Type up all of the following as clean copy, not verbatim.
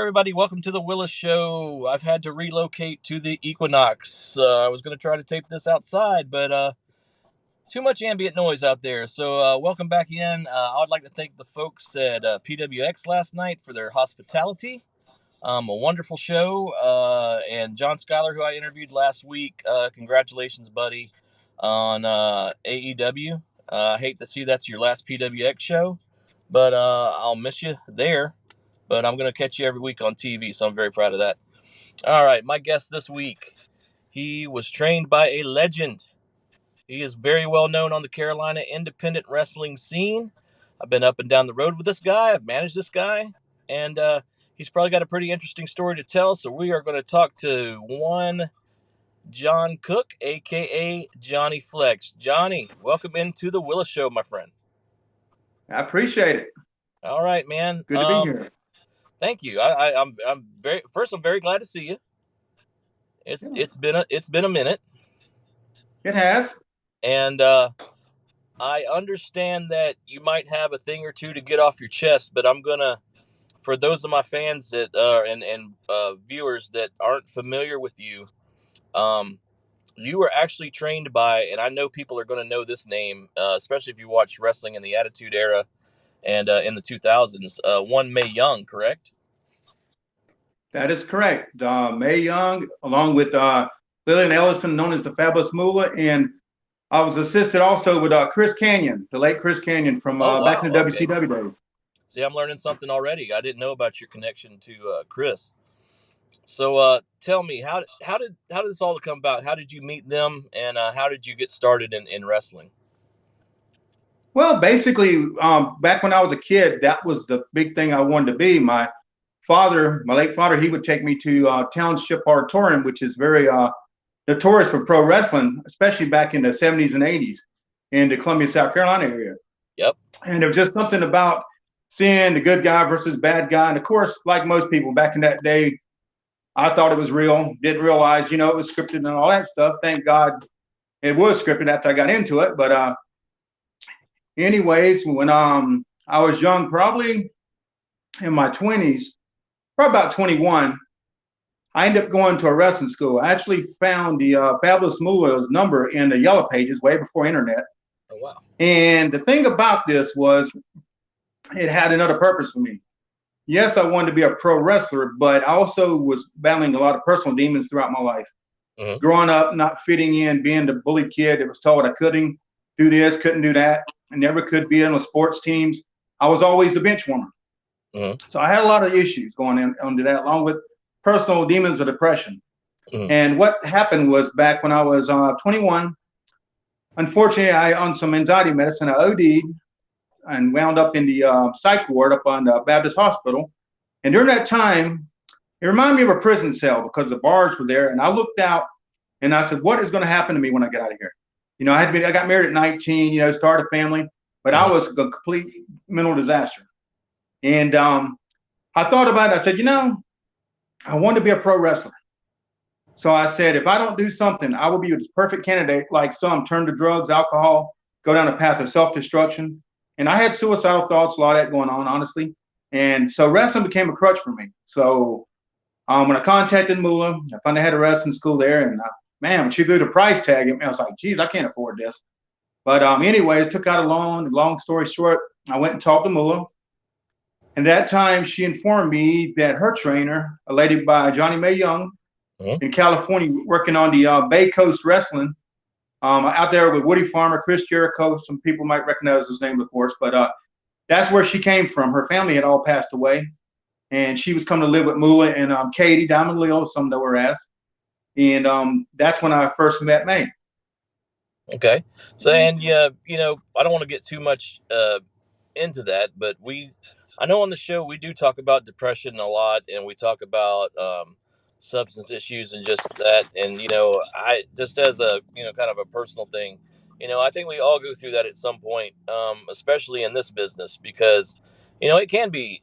everybody. Welcome to the Willis Show. I've had to relocate to the Equinox. I was going to try to tape this outside, but too much ambient noise out there. So welcome back in. I would like to thank the folks at PWX last night for their hospitality. A wonderful show. And John Schuyler, who I interviewed last week, congratulations, buddy, on AEW. I hate to see that's your last PWX show, but I'll miss you there. But I'm going to catch you every week on TV, so I'm very proud of that. All right, my guest this week, he was trained by a legend. He is very well known on the Carolina independent wrestling scene. I've been up and down the road with this guy. I've managed this guy, and he's probably got a pretty interesting story to tell. So we are going to talk to one John Cook, a.k.a. Johnny Flex. Johnny, welcome into the Willis Show, my friend. I appreciate it. All right, man. Good to be here. Thank you. I'm very glad to see you. It's been a minute. It has. And I understand that you might have a thing or two to get off your chest, but I'm gonna, for those of my fans that and viewers that aren't familiar with you, you were actually trained by, and I know people are going to know this name, especially if you watch wrestling in the Attitude Era and in the 2000s. One Mae Young, correct? That is correct. Mae Young, along with Lillian Ellison, known as the Fabulous Moolah, and I was assisted also with Chris Kanyon, the late Chris Kanyon from back in the WCW days. See, I'm learning something already. I didn't know about your connection to Chris. So tell me, how did this all come about? How did you meet them, and how did you get started in wrestling? Well, basically, back when I was a kid, that was the big thing I wanted to be. My late father, he would take me to Township Auditorium, which is very notorious for pro wrestling, especially back in the 70s and 80s in the Columbia, South Carolina area. Yep. And there was just something about seeing the good guy versus bad guy. And of course, like most people back in that day, I thought it was real, didn't realize, it was scripted and all that stuff. Thank God it was scripted after I got into it. But anyways, when I was young, probably in my 20s, probably about 21, I ended up going to a wrestling school. I actually found the Fabulous Moolah's number in the Yellow Pages way before internet. Oh, wow. And the thing about this was it had another purpose for me. Yes, I wanted to be a pro wrestler, but I also was battling a lot of personal demons throughout my life. Mm-hmm. Growing up, not fitting in, being the bully kid that was told I couldn't do this, couldn't do that. I never could be in the sports teams. I was always the bench warmer. Mm-hmm. So I had a lot of issues going into that, along with personal demons of depression. Mm-hmm. And what happened was back when I was 21, unfortunately, on some anxiety medicine, I OD'd and wound up in the psych ward up on the Baptist Hospital. And during that time, it reminded me of a prison cell because the bars were there. And I looked out and I said, what is going to happen to me when I get out of here? I got married at 19, started a family, but I was a complete mental disaster. And I thought about it. I said, I want to be a pro wrestler. So I said, if I don't do something, I will be this perfect candidate, like some turn to drugs, alcohol, go down a path of self-destruction. And I had suicidal thoughts, a lot of that going on, honestly. And so wrestling became a crutch for me. So when I contacted Moolah, I found I had a wrestling school there. And when she threw the price tag at me, I was like, geez, I can't afford this. But anyways, took out a long story short, I went and talked to Moolah. And that time she informed me that her trainer, a lady by Johnny Mae Young in California, working on the Bay Coast Wrestling, out there with Woody Farmer, Chris Jericho. Some people might recognize his name, of course, but that's where she came from. Her family had all passed away, and she was coming to live with Moolah and Katie, Diamond Leo, some know her as. And that's when I first met Mae. Okay. So, and I don't want to get too much into that, but I know on the show we do talk about depression a lot, and we talk about substance issues and just that. And I just, as a kind of a personal thing, I think we all go through that at some point, especially in this business, because it can be.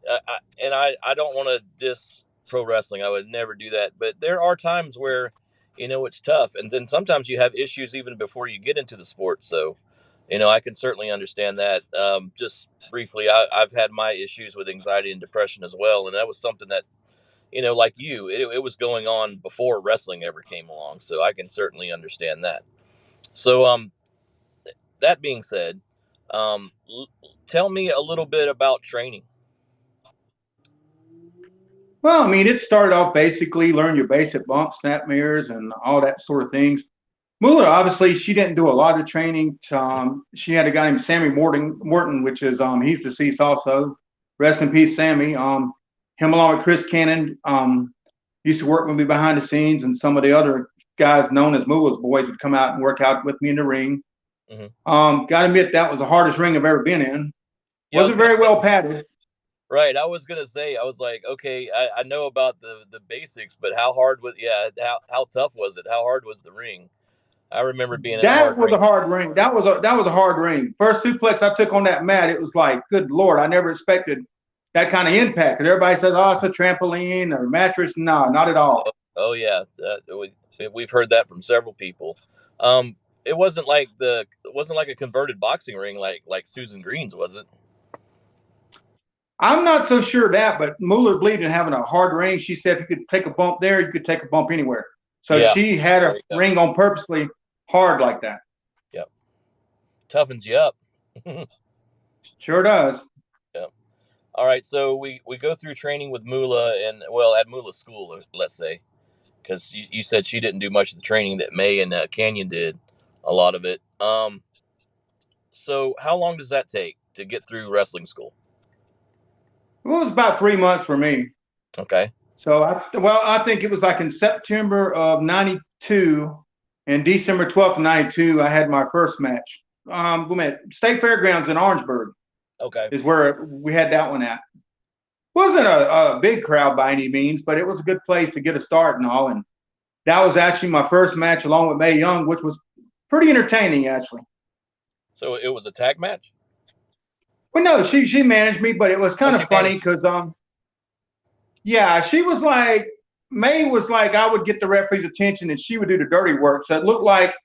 And I don't want to diss pro wrestling. I would never do that, but there are times where it's tough, and then sometimes you have issues even before you get into the sport. So I can certainly understand that. Just briefly, I've had my issues with anxiety and depression as well, and that was something that like you, it was going on before wrestling ever came along. So I can certainly understand that. So, that being said, tell me a little bit about training. Well, I mean, it started off basically learn your basic bump, snap mirrors, and all that sort of things. Mueller, obviously, she didn't do a lot of training. She had a guy named Sammy Morton, which is he's deceased also. Rest in peace, Sammy. Him along with Chris Cannon used to work with me behind the scenes, and some of the other guys known as Mueller's boys would come out and work out with me in the ring. Got to admit that was the hardest ring I've ever been in. Yeah, Wasn't very well padded. right. I was gonna say, I was like, okay, I know about the basics, but how hard was? Yeah, how tough was it? How hard was the ring? I remember being in a That hard was ring. a hard ring. That was a hard ring. First suplex I took on that mat, it was like, good Lord, I never expected that kind of impact. And everybody says, oh, it's a trampoline or a mattress. No, not at all. Oh yeah, we've heard that from several people. It wasn't like a converted boxing ring like Susan Green's, was it? I'm not so sure of that, but Mueller believed in having a hard ring. She said if you could take a bump there, you could take a bump anywhere. So Yeah, she had a ring on purposely hard like that. yep, toughens you up. Sure does. Yep. All right, so we go through training with Mula, and well, at Mula's school, let's say, because you said she didn't do much of the training that May and Kanyon did, a lot of it. So how long does that take to get through wrestling school? It was about 3 months for me. Okay. So I think it was like in September of '92 and December 12th of '92, I had my first match. We met State Fairgrounds in Orangeburg Okay. is where we had that one at. Wasn't a big crowd by any means, but it was a good place to get a start and all. And that was actually my first match along with Mae Young, which was pretty entertaining actually. So it was a tag match? Well, no, she managed me, but it was kind She of funny managed. because yeah, she was like May was like I would get the referee's attention and she would do the dirty work. So it looked like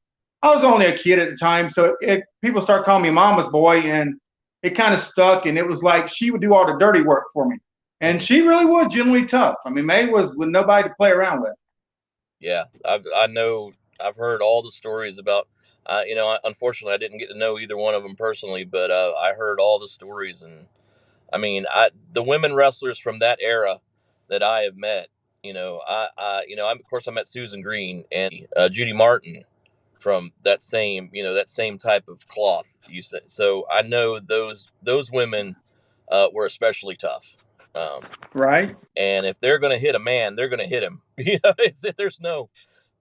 I was only a kid at the time, so people start calling me Mama's boy, and it kind of stuck. And it was like she would do all the dirty work for me, and she really was genuinely tough. I mean, May was with nobody to play around with. Yeah, I know. I've heard all the stories about. Unfortunately, I didn't get to know either one of them personally, but I heard all the stories, and I mean, the women wrestlers from that era that I have met. Of course, I met Susan Green and Judy Martin from that same type of cloth. You said so. I know those women were especially tough. Right. And if they're going to hit a man, they're going to hit him.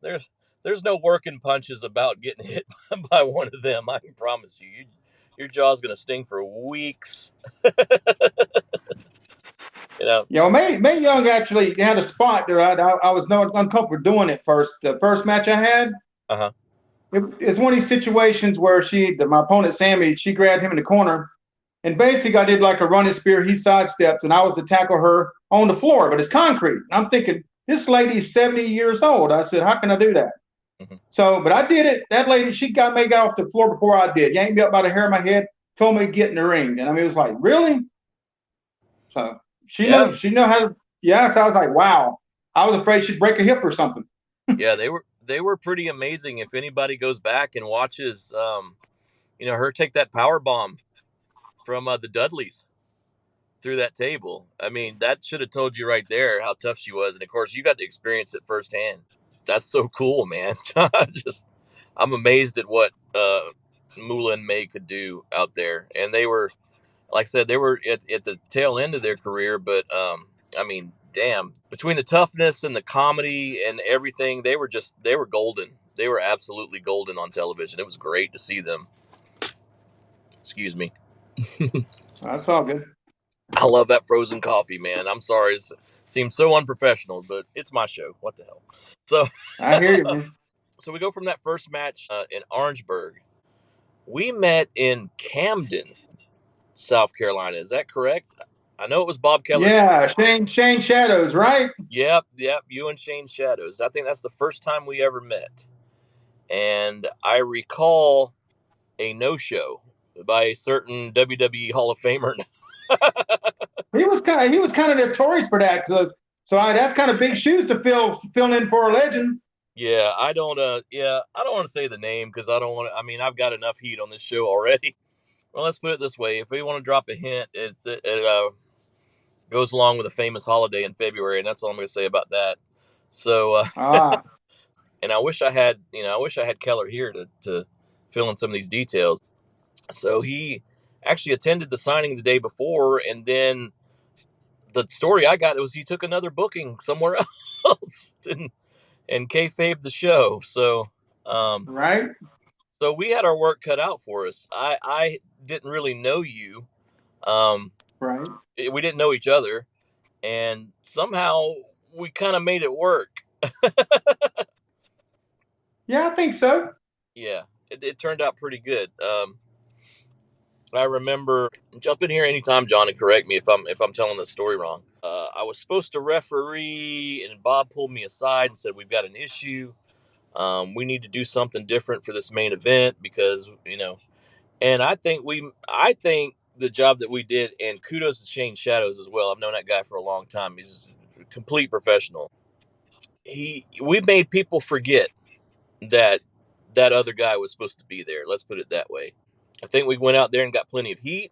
There's there's no working punches about getting hit by one of them. I can promise you, your jaw's going to sting for weeks. you know. You know, May Young actually had a spot there. I was no uncomfortable doing it first. The first match I had, Uh huh. it's one of these situations where my opponent Sammy, she grabbed him in the corner, and basically I did like a running spear. He sidestepped, and I was to tackle her on the floor, but it's concrete. I'm thinking this lady's 70 years old. I said, how can I do that? Mm-hmm. So, but I did it. That lady, she got me off the floor before I did. Yanked me up by the hair of my head, told me to get in the ring, and I mean it was like really. So she know how to. Yeah, so I was like, wow. I was afraid she'd break a hip or something. Yeah, they were pretty amazing. If anybody goes back and watches, her take that power bomb from the Dudleys through that table. I mean, that should have told you right there how tough she was. And of course, you got to experience it firsthand. That's so cool, man. I'm amazed at what Mula and May could do out there. And they were, like I said, they were at the tail end of their career. But I mean, damn, between the toughness and the comedy and everything, they were golden. They were absolutely golden on television. It was great to see them. Excuse me. That's all good. I love that frozen coffee, man. I'm sorry. It seems so unprofessional, but it's my show. What the hell? So, I hear you, man. so we go from that first match in Orangeburg. We met in Camden, South Carolina. Is that correct? I know it was Bob Keller's show. Yeah, Shane Shadows, right? Yep. You and Shane Shadows. I think that's the first time we ever met. And I recall a no-show by a certain WWE Hall of Famer. He was kind of notorious for that because So that's kind of big shoes to fill in for a legend. Yeah, I don't want to say the name because I don't want to. I mean, I've got enough heat on this show already. Well, let's put it this way: if we want to drop a hint, it goes along with a famous holiday in February, and that's all I'm going to say about that. So, Ah, and I wish I had Keller here to fill in some of these details. So he actually attended the signing the day before, and then the story I got was he took another booking somewhere else and kayfabed the show. Um, right, so we had our work cut out for us. I didn't really know you. Um, right. we didn't know each other, and somehow we kind of made it work. Yeah, I think so. Yeah, it turned out pretty good. I remember jump in here anytime, John, and correct me if I'm telling this story wrong. I was supposed to referee, and Bob pulled me aside and said, "We've got an issue. We need to do something different for this main event because And I think the job that we did, and kudos to Shane Shadows as well. I've known that guy for a long time. He's a complete professional. We made people forget that that other guy was supposed to be there. Let's put it that way. I think we went out there and got plenty of heat.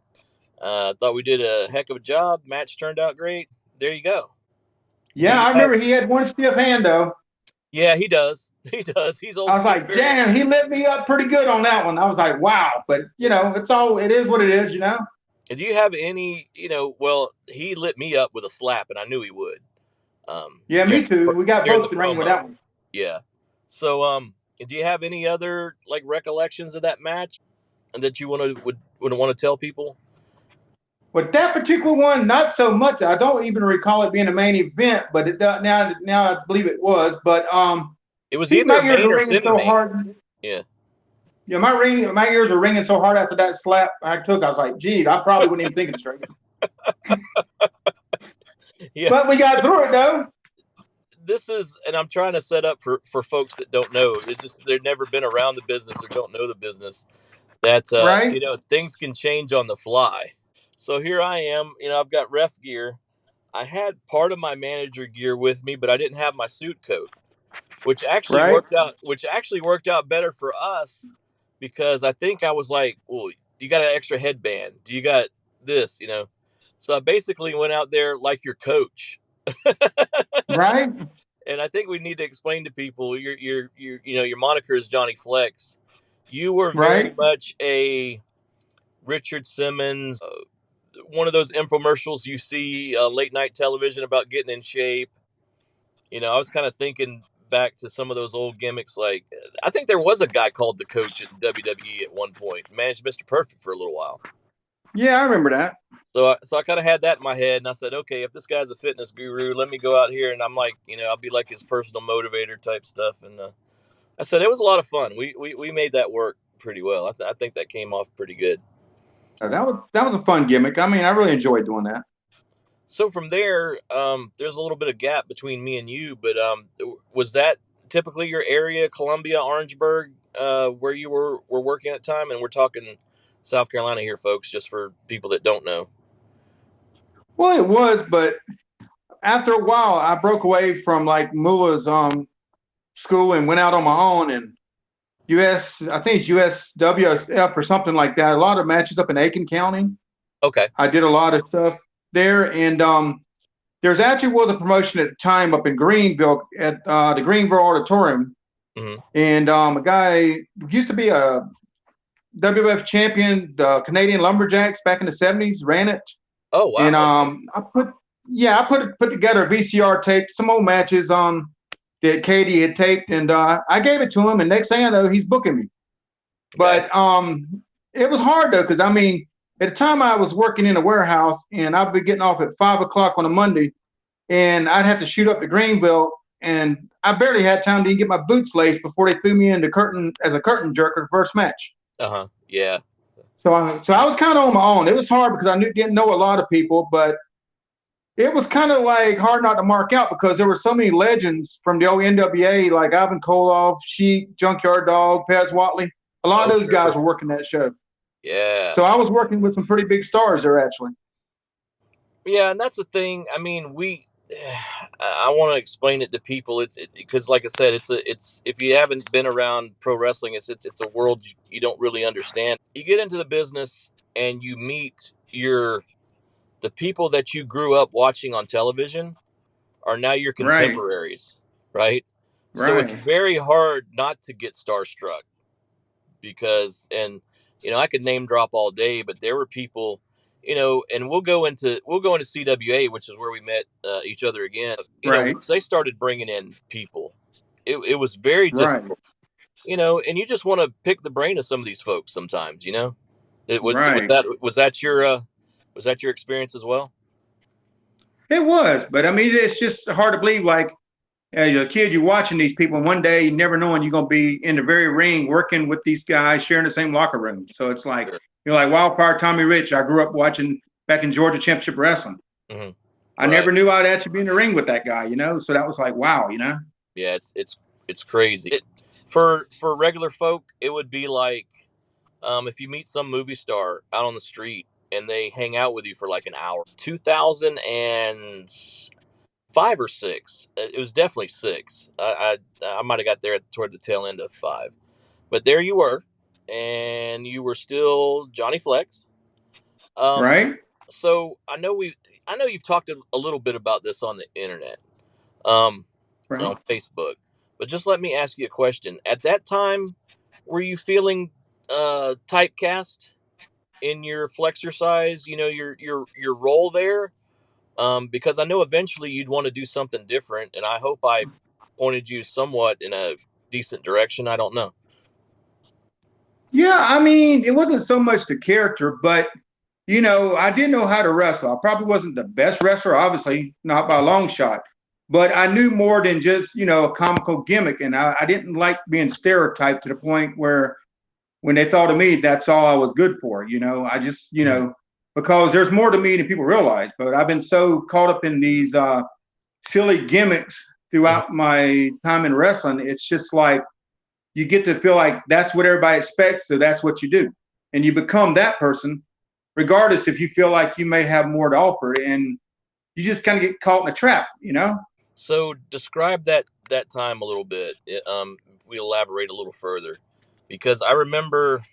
Thought we did a heck of a job. Match turned out great. There you go. Do Yeah, you I have? remember he had one stiff hand though. Yeah, he does. He does. He's I old. was He's like, very. damn, he lit me up pretty good on that one. I was like, wow. But it is what it is. Do you have any? Well, he lit me up with a slap, and I knew he would. Yeah, During me too. We got during the both the ring with promo. that one. Yeah. So, do you have any other like recollections of that match that you would want to tell people? But that particular one, not so much. I don't even recall it being a main event, but now I believe it was. But It was geez, my either ears main were or ringing so semi-main. hard. Yeah. Yeah, my ears were ringing so hard after that slap I took. I was like, geez, I probably wouldn't even think it straight. Yeah. But we got through it though. This is, and I'm trying to set up for folks that don't know. They've never been around the business or don't know the business. That Right, things can change on the fly. So here I am. I've got ref gear. I had part of my manager gear with me, but I didn't have my suit coat, right, which actually worked out better for us because I think I was like, well, do you got an extra headband? Do you got this? So I basically went out there like your coach. right, And I think we need to explain to people your moniker is Johnny Flex. You were very right. much a Richard Simmons, one of those infomercials you see late night television about getting in shape. I was kind of thinking back to some of those old gimmicks. Like, I think there was a guy called the Coach at WWE at one point, managed Mr. Perfect for a little while. Yeah, I remember that. So I kind of had that in my head, and I said, okay, if this guy's a fitness guru, let me go out here, and I'm like, I'll be like his personal motivator type stuff. And I said it was a lot of fun. We made that work pretty well. I think that came off pretty good. That was a fun gimmick. I mean, I really enjoyed doing that. So from there, there's a little bit of gap between me and you, but was that typically your area, Columbia, Orangeburg, where you were working at the time? And we're talking South Carolina here, folks, just for people that don't know. Well, it was, but after a while, I broke away from like Mullah's school and went out on my own. And I think it's USWF or something like that. A lot of matches up in Aiken County. Okay. I did a lot of stuff there, and there's actually was a promotion at the time up in Greenville at the Greenville Auditorium, Mm-hmm. and a guy used to be a WWF champion, the Canadian Lumberjacks back in the '70s, ran it. Oh wow. And Okay. I put together a VCR tape, some old matches that Katie had taped, and I gave it to him. And next thing I know, he's booking me. Okay. But it was hard though, because I mean, at the time I was working in a warehouse, and I'd be getting off at 5 o'clock on a Monday, and I'd have to shoot up to Greenville, and I barely had time to even get my boots laced before they threw me in the curtain as a curtain jerker the first match. Uh-huh. Yeah. So I was kind of on my own. It was hard because didn't know a lot of people, but it was kind of like hard not to mark out because there were so many legends from the old NWA, like Ivan Koloff, Sheik, Junkyard Dog, Pez Watley. A lot Oh of those guys sure. were working that show. Yeah. So I was working with some pretty big stars there, actually. Yeah, and that's the thing. I mean, I want to explain it to people. It's because, like I said, it's if you haven't been around pro wrestling, it's a world you don't really understand. You get into the business and you meet the people that you grew up watching on television are now your Right. contemporaries, right? So it's Right. very hard not to get starstruck because, and I could name drop all day, but there were people, and we'll go into CWA, which is where we met each other again. Right. Once they started bringing in people, it was very Right. difficult, and you just want to pick the brain of some of these folks sometimes. Right. Was that your experience as well? It was, but I mean, it's just hard to believe. Like, as a kid, you're watching these people, and one day, you never knowing you're going to be in the very ring working with these guys, sharing the same locker room. So it's like, Sure. you're like Wildfire Tommy Rich. I grew up watching back in Georgia Championship Wrestling. Hmm. I Right. never knew I'd actually be in the ring with that guy, So that was like, wow, Yeah, it's crazy. For regular folk, it would be like if you meet some movie star out on the street and they hang out with you for like an hour. 2005 or six. It was definitely six. I might have got there toward the tail end of five, but there you were, and you were still Johnny Flex. Um, right? so I know you've talked a little bit about this on the internet, um, Right. on Facebook, but just let me ask you a question. At that time, were you feeling typecast in your flexercise? Your role there, because I know eventually you'd want to do something different, and I hope I pointed you somewhat in a decent direction. I don't know. Yeah, I mean, it wasn't so much the character, but I did know how to wrestle. I probably wasn't the best wrestler, obviously, not by a long shot, but I knew more than just, a comical gimmick. And I didn't like being stereotyped to the point where when they thought of me, that's all I was good for. I just, Mhm. because there's more to me than people realize. But I've been so caught up in these silly gimmicks Mhm. throughout my time in wrestling. It's just like you get to feel like that's what everybody expects, so that's what you do. And you become that person, regardless if you feel like you may have more to offer. And you just kind of get caught in a trap. So describe that time a little bit. If we elaborate a little further, because I remember.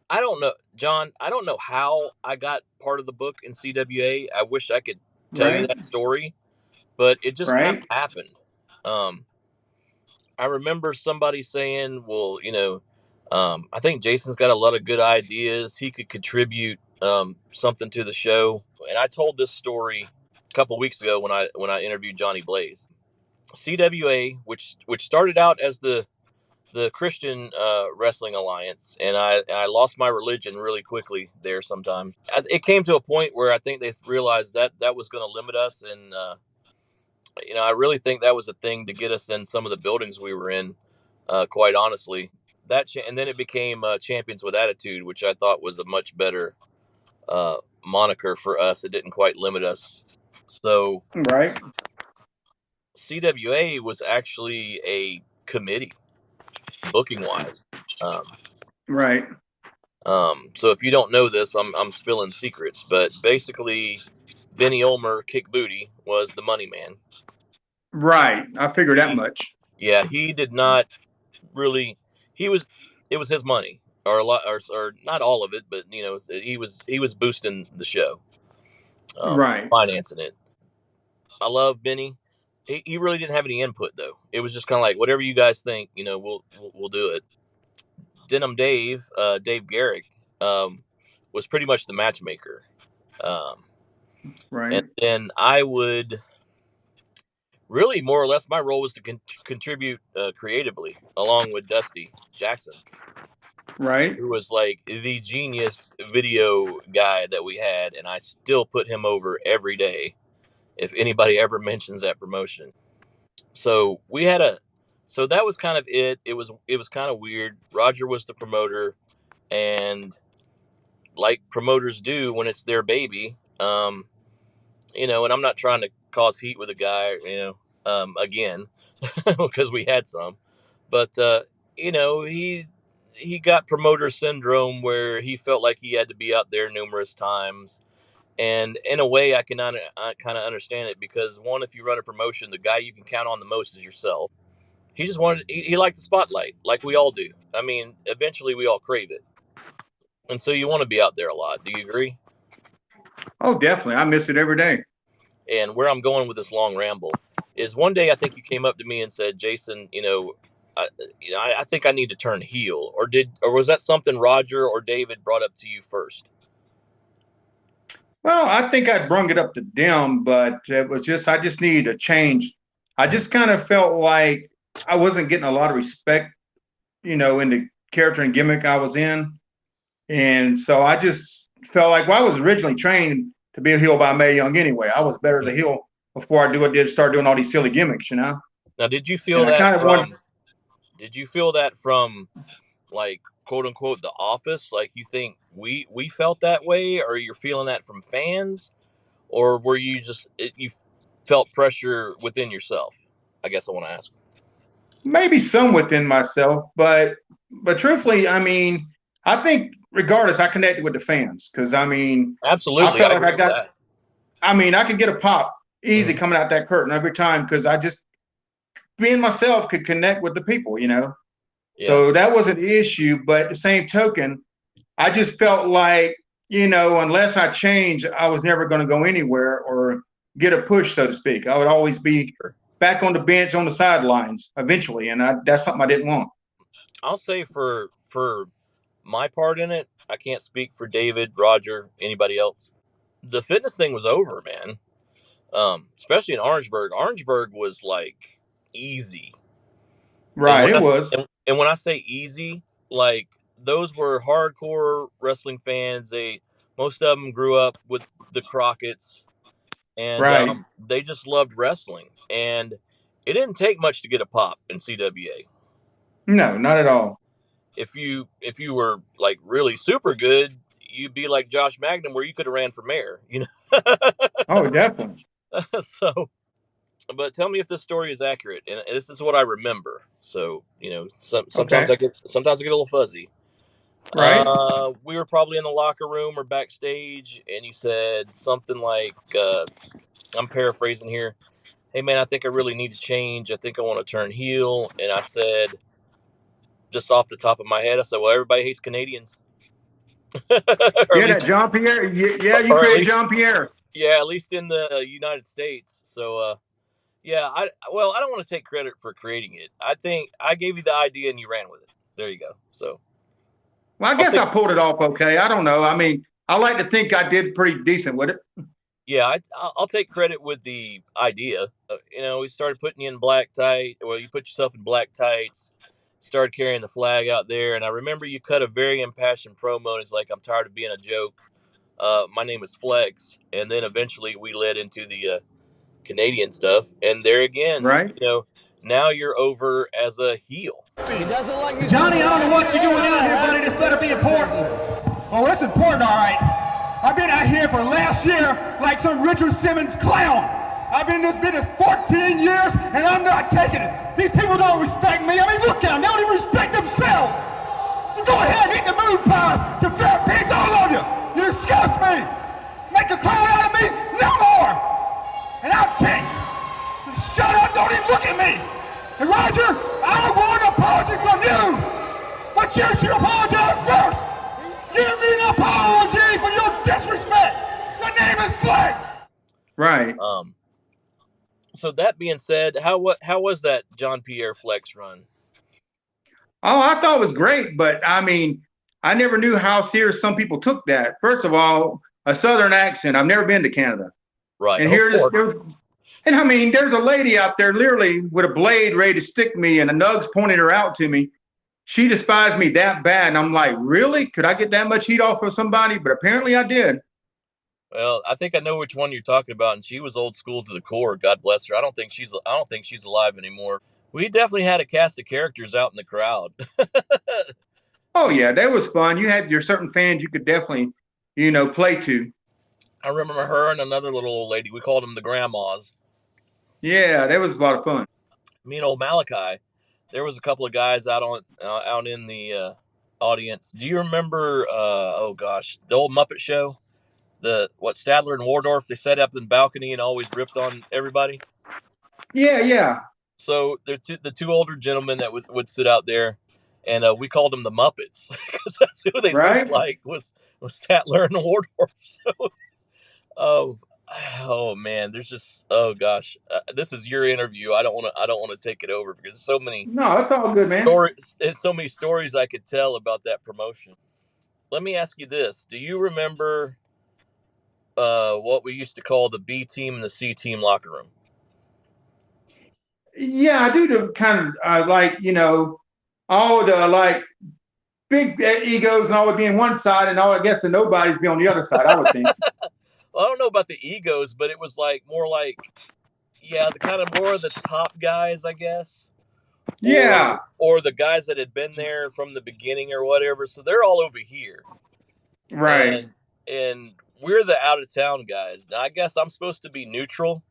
I don't know, John. I don't know how I got part of the book in CWA. I wish I could tell you Right? that story, but it just kind of Right? happened. Um, I remember somebody saying, "Well, I think Jason's got a lot of good ideas. He could contribute something to the show." And I told this story a couple weeks ago when I interviewed Johnny Blaze. CWA, which started out as the Christian Wrestling Alliance, and I lost my religion really quickly there. Sometimes it came to a point where I think they realized that was going to limit us, and I really think that was a thing to get us in some of the buildings we were in. Quite honestly, and then it became Champions with Attitude, which I thought was a much better moniker for us. It didn't quite limit us. So Right? CWA was actually a committee booking wise. Um, Right? so if you don't know this, I'm spilling secrets, but basically, Benny Ulmer, Kick Booty, was the money man. Right. I figured that He, much. yeah, he did not really. He was, it was his money, or a lot, or not all of it, but he was boosting the show, Right. financing it. I love Benny. He really didn't have any input though. It was just kind of like whatever you guys think, we'll do it. Denim Dave, Dave Garrick, was pretty much the matchmaker. Um, and Right. then I would really more or less my role was to contribute creatively along with Dusty Jackson, Right. who was like the genius video guy that we had, and I still put him over every day if anybody ever mentions that promotion. So so that was kind of it. It was kind of weird. Roger was the promoter, and like promoters do when it's their baby, and I'm not trying to cause heat with a guy, again, because we had some, but he got promoter syndrome where he felt like he had to be out there numerous times, And in a way, I kind of understand it because one, if you run a promotion, the guy you can count on the most is yourself. He just wanted, he liked the spotlight, like we all do. I mean, eventually we all crave it. And so you want to be out there a lot. Do you agree? Oh, definitely. I miss it every day. And where I'm going with this long ramble is one day I think you came up to me and said, Jason, I think I need to turn heel. Or was that something Roger or David brought up to you first? Well, I think I brung it up to them, but it was just I just needed a change. I just kind of felt like I wasn't getting a lot of respect, in the character and gimmick I was in. And so I just felt like, well, I was originally trained to be a heel by Mae Young anyway. I was better as a heel before I did start doing all these silly gimmicks. Now, did you feel And I that kind of wanted. from like quote unquote the office? Like you think we felt that way, or you're feeling that from fans, or were you just you felt pressure within yourself? I guess I want to ask. Maybe some within myself, but truthfully, I mean, I think regardless, I connected with the fans because I Absolutely, I felt like agree I with got. that. I could get a pop easy Mm-hmm. coming out that curtain every time because I just being myself could connect with the people. Yeah, So that wasn't an issue. But the same token, I just felt like, unless I changed, I was never going to go anywhere or get a push, so to speak. I would always be sure. back on the bench on the sidelines eventually. And that's something I didn't want. I'll say for my part in it, I can't speak for David, Roger, anybody else. The fitness thing was over, man. Especially in Orangeburg. Orangeburg was like easy. And Right. when It I was. and when I say easy, like those were hardcore wrestling fans. Most of them grew up with the Crockett's, and Right. they just loved wrestling. And it didn't take much to get a pop in CWA. No, not at all. If you were like really super good, you'd be like Josh Magnum, where you could have ran for mayor. Oh, definitely. So, but tell me if this story is accurate, and this is what I remember. So, sometimes Okay. I get a little fuzzy. Right. We were probably in the locker room or backstage, and you said something like, I'm paraphrasing here. Hey man, I think I really need to change. I think I want to turn heel. And I said, just off the top of my head, I said, well, everybody hates Canadians, or at Yeah, that least, John Pierre. Yeah, you or at created least, John Pierre. yeah, at least in the United States. So, yeah, I don't want to take credit for creating it. I think I gave you the idea and you ran with it. There you go. So Well, I I'll guess take I pulled it off okay. I don't know. I like to think I did pretty decent with it. yeah, I'll take credit with the idea. We started putting you in black tight. Well, you put yourself in black tights, started carrying the flag out there, and I remember you cut a very impassioned promo. And it's like, I'm tired of being a joke. My name is Flex, and then eventually we led into the Canadian stuff, and there again, Right. now you're over as a heel. He doesn't like these Johnny, I don't know what you're doing out here, buddy. This better be important. Oh, it's important, all right. I've been out here for last year like some Richard Simmons clown. I've been in this business 14 years, and I'm not taking it. These people don't respect me. I mean, look at them. They don't even respect themselves. You go ahead and eat the moon pies to fair pigs all of you. You disgust me. Make a clown out of me? No more. And I'll take. Shut up. Don't even look at me. And Roger, I want an apology from you. But you should apologize first. Give me an apology for your disrespect. Your name is Flex. Right. So that being said, how was that John Pierre Flex run? Oh, I thought it was great, but I never knew how serious some people took that. First of all, a Southern accent. I've never been to Canada, Right, and of here it is. course. And there's a lady out there literally with a blade ready to stick me, and the nugs pointing her out to me. She despised me that bad, and I'm like, really? Could I get that much heat off of somebody? But apparently, I did. Well, I think I know which one you're talking about, and she was old school to the core. God bless her. I don't think she's alive anymore. We definitely had a cast of characters out in the crowd. Oh yeah, that was fun. You had your certain fans you could definitely, play to. I remember her and another little old lady. We called them the grandmas. Yeah, that was a lot of fun. Me and old Malachi. There was a couple of guys out in the audience. Do you remember? Oh gosh, the old Muppet Show. Stadler and Wardorf, they sat up in the balcony and always ripped on everybody. Yeah. So they're the two older gentlemen that would sit out there, and we called them the Muppets because that's who they looked like was Statler and Wardorf. So, oh man, there's just gosh, this is your interview. I don't want to take it over because so many. No, it's all good, man. So many stories I could tell about that promotion. Let me ask you this: do you remember what we used to call the B team and the C team locker room? Yeah, I do. The kind of like, all the like big egos and all would be on one side, and all I guess the nobodies be on the other side. I would think. Well, I don't know about the egos, but it was like more like, yeah, the kind of more of the top guys, I guess. Yeah. Or the guys that had been there from the beginning or whatever. So they're all over here. Right. And we're the out of town guys. Now I guess I'm supposed to be neutral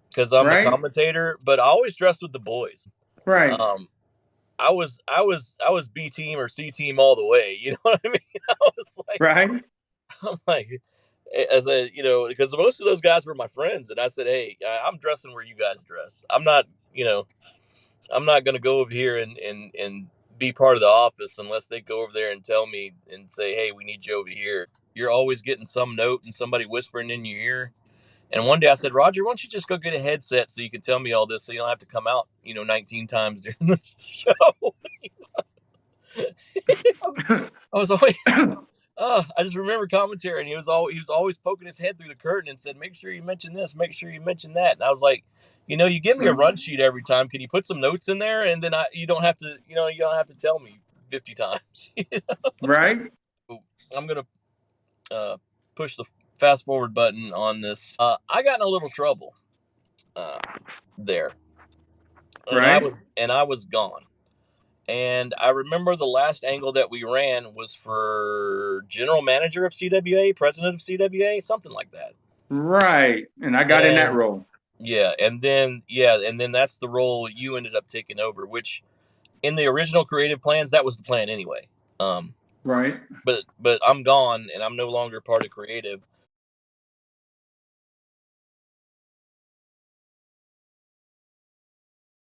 because I'm a commentator, but I always dress with the boys. Right. I was B team or C team all the way. You know what I mean? I was like, right. I'm like, because most of those guys were my friends, and I said, hey, I'm dressing where you guys dress. I'm not going to go over here and be part of the office unless they go over there and tell me and say, hey, we need you over here. You're always getting some note and somebody whispering in your ear. And one day I said, Roger, why don't you just go get a headset so you can tell me all this so you don't have to come out, 19 times during the show. I was always, I just remember commentary, and he was always poking his head through the curtain and said, make sure you mention this, make sure you mention that. And I was like, you give me a run sheet every time. Can you put some notes in there? And then you don't have to tell me 50 times. Right. I'm going to push the fast forward button on this. I got in a little trouble there. And I was gone. And I remember the last angle that we ran was for general manager of CWA, president of CWA, something like that. Right. And I got in that role. Yeah. And then that's the role you ended up taking over, which in the original creative plans, that was the plan anyway. Right. But I'm gone and I'm no longer part of creative.